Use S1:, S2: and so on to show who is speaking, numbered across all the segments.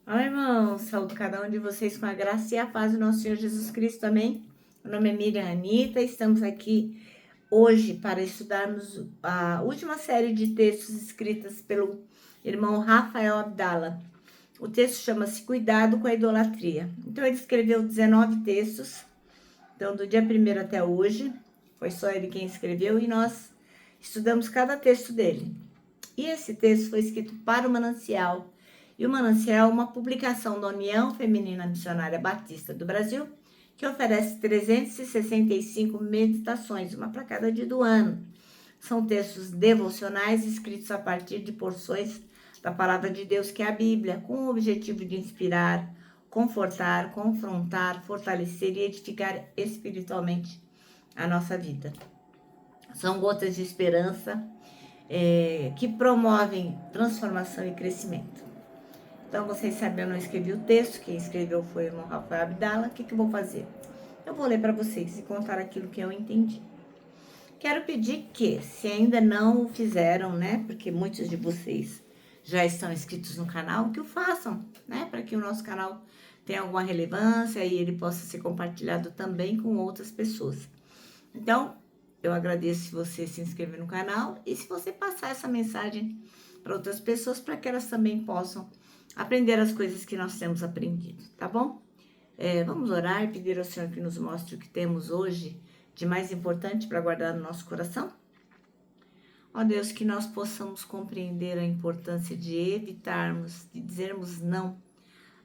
S1: Olá, irmãos, saúdo cada um de vocês com a graça e a paz do nosso Senhor Jesus Cristo, amém? Meu nome é Miriam Anita, estamos aqui hoje para estudarmos a última série de textos escritas pelo irmão Rafael Abdala. O texto chama-se Cuidado com a Idolatria. Então, ele escreveu 19 textos, então do dia 1º até hoje, foi só ele quem escreveu e nós estudamos cada texto dele. E esse texto foi escrito para o Manancial. E o Manancial é uma publicação da União Feminina Missionária Batista do Brasil, que oferece 365 meditações, uma para cada dia do ano. São textos devocionais escritos a partir de porções da Palavra de Deus, que é a Bíblia, com o objetivo de inspirar, confortar, confrontar, fortalecer e edificar espiritualmente a nossa vida. São gotas de esperança, que promovem transformação e crescimento. Então, vocês sabem, eu não escrevi o texto, quem escreveu foi o irmão Rafael Abdala. O que eu vou fazer? Eu vou ler para vocês e contar aquilo que eu entendi. Quero pedir que, se ainda não o fizeram, né, porque muitos de vocês já estão inscritos no canal, que o façam, né, para que o nosso canal tenha alguma relevância e ele possa ser compartilhado também com outras pessoas. Então, eu agradeço se você se inscrever no canal e se você passar essa mensagem para outras pessoas, para que elas também possam aprender as coisas que nós temos aprendido, tá bom? Vamos orar e pedir ao Senhor que nos mostre o que temos hoje de mais importante para guardar no nosso coração? Ó Deus, que nós possamos compreender a importância de evitarmos, de dizermos não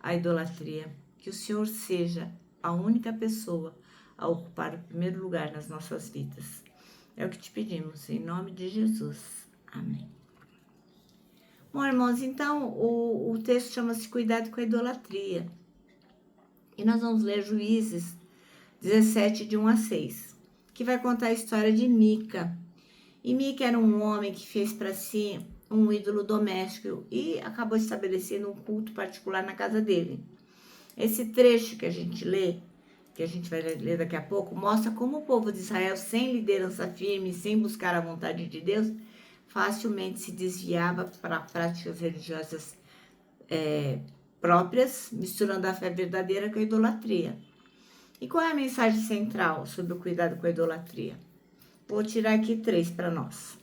S1: à idolatria. Que o Senhor seja a única pessoa a ocupar o primeiro lugar nas nossas vidas. É o que te pedimos, em nome de Jesus. Amém. Bom, irmãos, então o texto chama-se Cuidado com a Idolatria. E nós vamos ler Juízes 17, de 1 a 6, que vai contar a história de Mica. E Mica era um homem que fez para si um ídolo doméstico e acabou estabelecendo um culto particular na casa dele. Esse trecho que a gente lê, que a gente vai ler daqui a pouco, mostra como o povo de Israel, sem liderança firme, sem buscar a vontade de Deus, facilmente se desviava para práticas religiosas próprias, misturando a fé verdadeira com a idolatria. E qual é a mensagem central sobre o cuidado com a idolatria? Vou tirar aqui 3 para nós.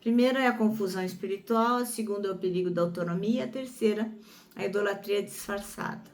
S1: Primeira é a confusão espiritual, a segunda é o perigo da autonomia, a terceira, a idolatria disfarçada.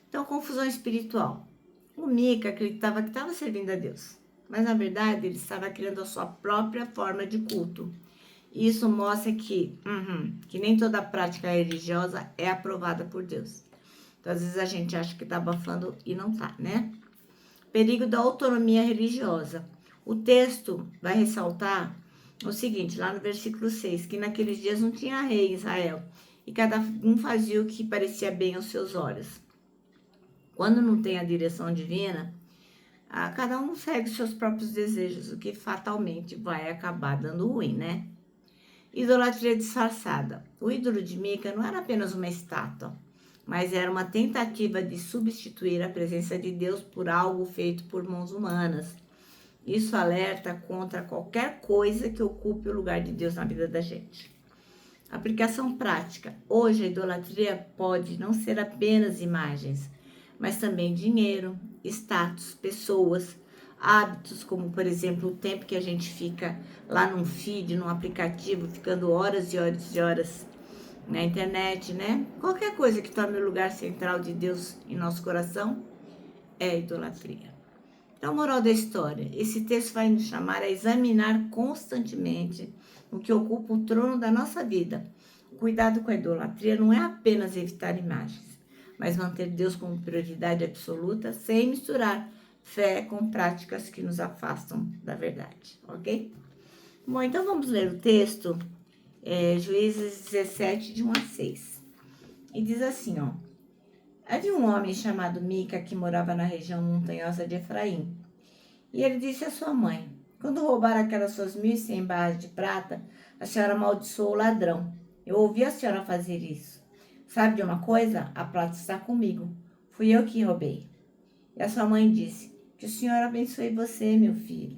S1: Então, confusão espiritual. O Mica acreditava que estava servindo a Deus, mas na verdade ele estava criando a sua própria forma de culto. Isso mostra que nem toda prática religiosa é aprovada por Deus. Então, às vezes a gente acha que está abafando e não está, né? Perigo da autonomia religiosa. O texto vai ressaltar o seguinte, lá no versículo 6, que naqueles dias não tinha rei em Israel, e cada um fazia o que parecia bem aos seus olhos. Quando não tem a direção divina, cada um segue seus próprios desejos, o que fatalmente vai acabar dando ruim, né? Idolatria disfarçada. O ídolo de Mica não era apenas uma estátua, mas era uma tentativa de substituir a presença de Deus por algo feito por mãos humanas. Isso alerta contra qualquer coisa que ocupe o lugar de Deus na vida da gente. Aplicação prática. Hoje a idolatria pode não ser apenas imagens, mas também dinheiro, status, pessoas, hábitos, como por exemplo o tempo que a gente fica lá num feed, num aplicativo, ficando horas e horas e horas na internet, né? Qualquer coisa que tome o lugar central de Deus em nosso coração é idolatria. Então, moral da história, esse texto vai nos chamar a examinar constantemente o que ocupa o trono da nossa vida. O cuidado com a idolatria não é apenas evitar imagens, mas manter Deus como prioridade absoluta, sem misturar fé com práticas que nos afastam da verdade, ok? Bom, então vamos ler o texto, Juízes 17, de 1 a 6. E diz assim, ó. Havia um homem chamado Mica que morava na região montanhosa de Efraim. E ele disse à sua mãe, quando roubar aquelas suas 1.100 barras de prata, a senhora amaldiçoou o ladrão. Eu ouvi a senhora fazer isso. Sabe de uma coisa? A prata está comigo. Fui eu que roubei. E a sua mãe disse, que o Senhor abençoe você, meu filho.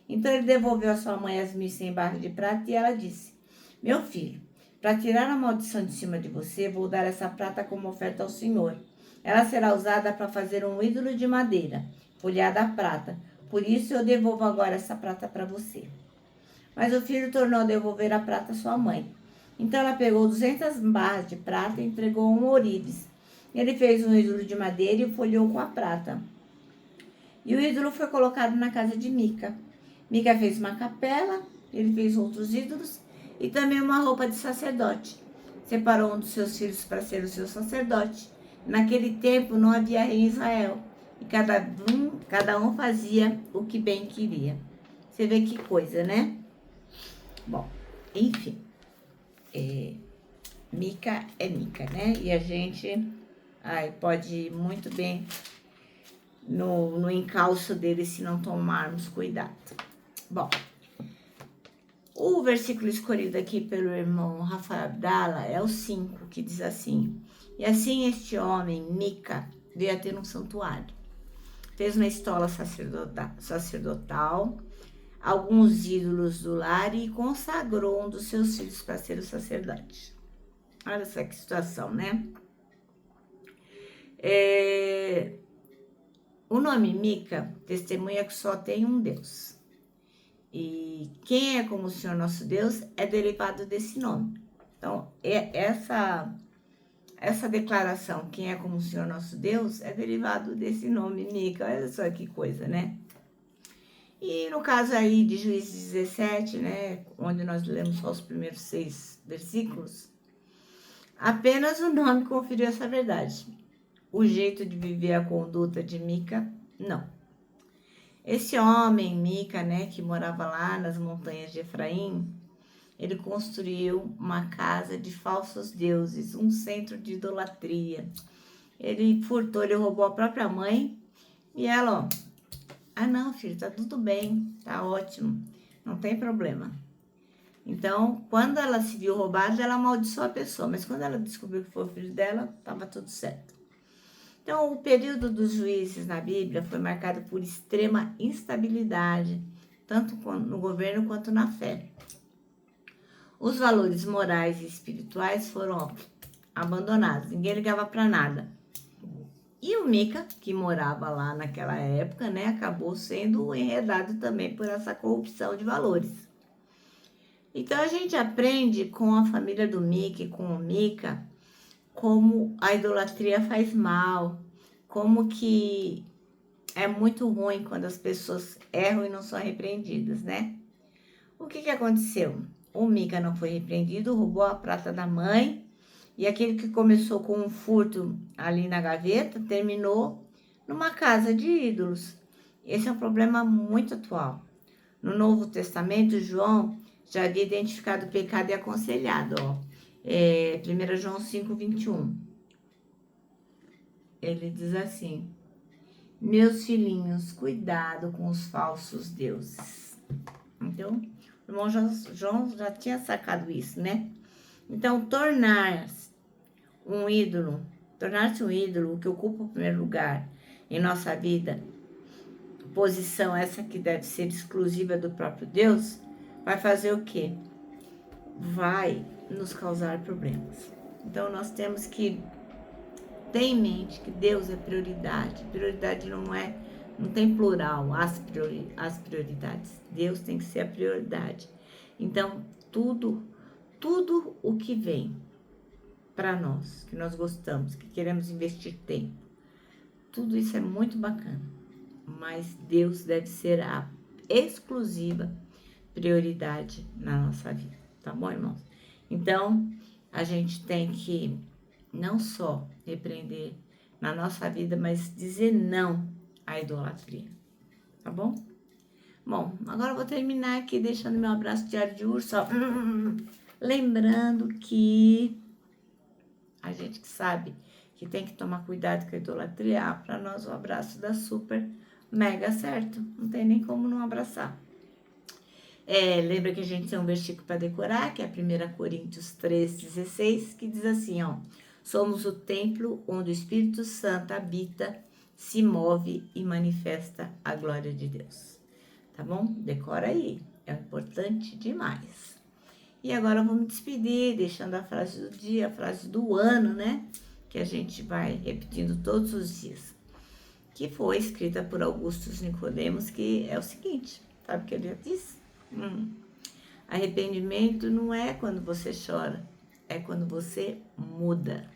S1: Então ele devolveu à sua mãe as 1.100 barras de prata e ela disse, meu filho, Para tirar a maldição de cima de você, vou dar essa prata como oferta ao Senhor. Ela será usada para fazer um ídolo de madeira, folhada a prata. Por isso eu devolvo agora essa prata para você. Mas o filho tornou a devolver a prata à sua mãe. Então ela pegou 200 barras de prata e entregou um ourives. Ele fez um ídolo de madeira e o folheou com a prata. E o ídolo foi colocado na casa de Mica. Mica fez uma capela, ele fez outros ídolos e também uma roupa de sacerdote. Separou um dos seus filhos para ser o seu sacerdote. Naquele tempo não havia rei em Israel e cada um fazia o que bem queria. Você vê que coisa, né? Bom, enfim, Mica é Mica, né? E a gente pode ir muito bem no encalço dele se não tomarmos cuidado. Bom, o versículo escolhido aqui pelo irmão Rafael Abdala é o 5, que diz assim: E assim este homem, Mica, veio a ter um santuário. Fez uma estola sacerdotal, alguns ídolos do lar e consagrou um dos seus filhos para ser o sacerdote. Olha só que situação, né? O nome Mica testemunha que só tem um Deus. E quem é como o Senhor nosso Deus é derivado desse nome. Então, essa declaração, quem é como o Senhor nosso Deus, é derivado desse nome Mica. Olha só que coisa, né? E no caso aí de Juízes 17, né, onde nós lemos só os primeiros 6 versículos, apenas o nome conferiu essa verdade. O jeito de viver a conduta de Mica, não. Esse homem, Mica, né, que morava lá nas montanhas de Efraim, ele construiu uma casa de falsos deuses, um centro de idolatria. Ele furtou, ele roubou a própria mãe e ela, não, filho, tá tudo bem, tá ótimo, não tem problema. Então, quando ela se viu roubada, ela amaldiçoou a pessoa, mas quando ela descobriu que foi o filho dela, estava tudo certo. Então, o período dos juízes na Bíblia foi marcado por extrema instabilidade, tanto no governo quanto na fé. Os valores morais e espirituais foram abandonados, ninguém ligava para nada. E o Mica, que morava lá naquela época, né, acabou sendo enredado também por essa corrupção de valores. Então, a gente aprende com a família do Mica e com o Mica como a idolatria faz mal, como que é muito ruim quando as pessoas erram e não são repreendidas, né? O que aconteceu? O Mica não foi repreendido, roubou a prata da mãe, e aquele que começou com um furto ali na gaveta, terminou numa casa de ídolos. Esse é um problema muito atual. No Novo Testamento, João já havia identificado o pecado e aconselhado, 1 João 5:21. Ele diz assim: meus filhinhos, cuidado com os falsos deuses. Então, o irmão João já tinha sacado isso, né? Então, tornar-se um ídolo, o que ocupa o primeiro lugar em nossa vida, posição essa que deve ser exclusiva do próprio Deus, vai fazer o quê? Vai nos causar problemas. Então, nós temos que ter em mente que Deus é prioridade. Prioridade não tem plural, as prioridades. Deus tem que ser a prioridade. Então, tudo o que vem para nós, que nós gostamos, que queremos investir tempo, tudo isso é muito bacana. Mas Deus deve ser a exclusiva prioridade na nossa vida. Tá bom, irmãos? Então, a gente tem que não só repreender na nossa vida, mas dizer não à idolatria. Tá bom? Bom, agora eu vou terminar aqui deixando meu abraço diário de urso. Lembrando que a gente que sabe que tem que tomar cuidado com a idolatria, para nós o abraço dá super mega certo. Não tem nem como não abraçar. Lembra que a gente tem um versículo para decorar, que é 1 Coríntios 3:16, que diz assim, somos o templo onde o Espírito Santo habita, se move e manifesta a glória de Deus. Tá bom? Decora aí, é importante demais. E agora eu vou me despedir, deixando a frase do dia, a frase do ano, né? Que a gente vai repetindo todos os dias. Que foi escrita por Augustus Nicodemos, que é o seguinte, sabe o que ele já disse? Arrependimento não é quando você chora, é quando você muda.